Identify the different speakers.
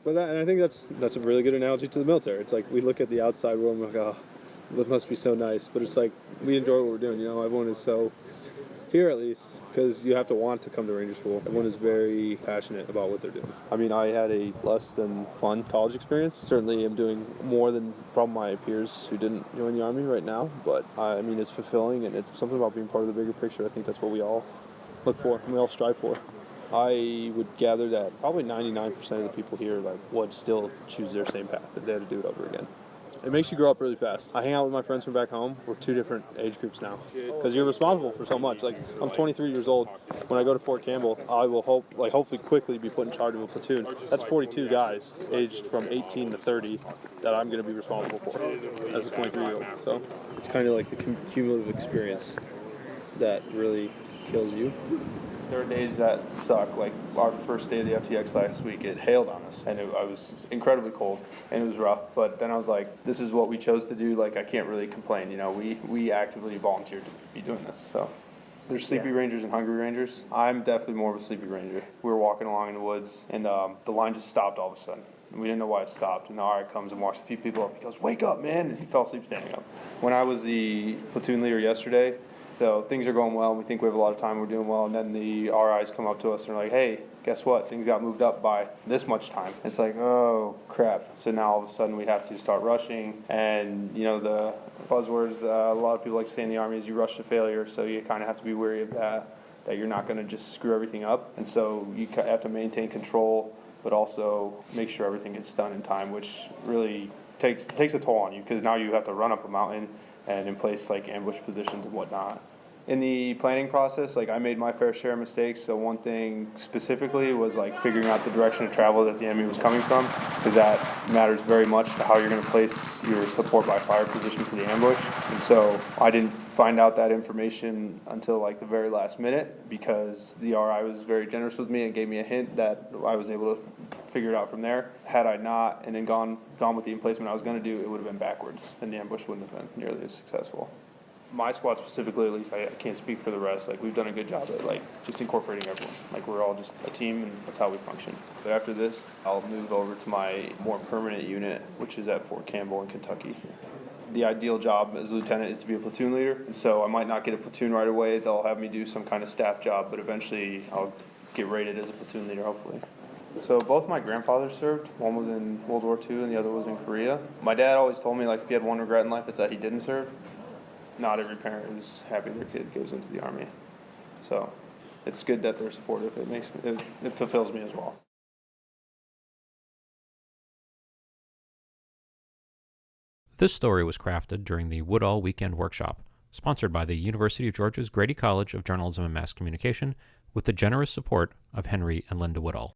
Speaker 1: But and I think that's a really good analogy to the military. It's like we look at the outside world and we're like, oh, that must be so nice. But it's like we enjoy what we're doing. You know, everyone is so, here at least, because you have to want to come to Ranger School. Everyone is very passionate about what they're doing. I mean, I had a less than fun college experience. Certainly I'm doing more than probably my peers who didn't join the Army right now. But I mean, it's fulfilling, and it's something about being part of the bigger picture. I think that's what we all look for and we all strive for. I would gather that probably 99% of the people here would still choose their same path if they had to do it over again. It makes you grow up really fast. I hang out with my friends from back home. We're two different age groups now because you're responsible for so much. Like, I'm 23 years old. When I go to Fort Campbell, I will hopefully quickly be put in charge of a platoon. That's 42 guys aged from 18 to 30 that I'm going to be responsible for as a 23-year-old. So it's kind of like the cumulative experience that really kills you. There are days that suck. Like our first day of the FTX last week, it hailed on us, and I was incredibly cold, and it was rough. But then I was like, this is what we chose to do. Like, I can't really complain. You know, we actively volunteered to be doing this. So there's sleepy rangers and hungry rangers. I'm definitely more of a sleepy ranger. We were walking along in the woods, and the line just stopped all of a sudden. We didn't know why it stopped, and the RI comes and walks a few people up. He goes, "Wake up, man!" And he fell asleep standing up. When I was the platoon leader yesterday, so things are going well, and we think we have a lot of time, we're doing well, and then the RIs come up to us and are like, "Hey, guess what? Things got moved up by this much time." It's like, oh, crap. So now all of a sudden we have to start rushing, and, you know, the buzzwords a lot of people like to say in the Army is you rush to failure, so you kind of have to be wary of that you're not going to just screw everything up. And so you have to maintain control, but also make sure everything gets done in time, which really takes a toll on you, because now you have to run up a mountain and in place like ambush positions and whatnot. In the planning process, like, I made my fair share of mistakes. So one thing specifically was like figuring out the direction of travel that the enemy was coming from, because that matters very much to how you're going to place your support by fire position for the ambush. And so I didn't find out that information until like the very last minute, because the RI was very generous with me and gave me a hint that I was able to figure it out from there. Had I not and then gone with the emplacement I was going to do, it would have been backwards, and the ambush wouldn't have been nearly as successful. My squad specifically, at least, I can't speak for the rest. Like, we've done a good job at like just incorporating everyone. Like, we're all just a team, and that's how we function. But after this, I'll move over to my more permanent unit, which is at Fort Campbell in Kentucky. The ideal job as a lieutenant is to be a platoon leader, and so I might not get a platoon right away. They'll have me do some kind of staff job, but eventually I'll get rated as a platoon leader, hopefully. So both my grandfathers served. One was in World War II and the other was in Korea. My dad always told me, like, if he had one regret in life, it's that he didn't serve. Not every parent is happy their kid goes into the Army. So it's good that they're supportive. It fulfills me as well.
Speaker 2: This story was crafted during the Woodall Weekend Workshop, sponsored by the University of Georgia's Grady College of Journalism and Mass Communication, with the generous support of Henry and Linda Woodall.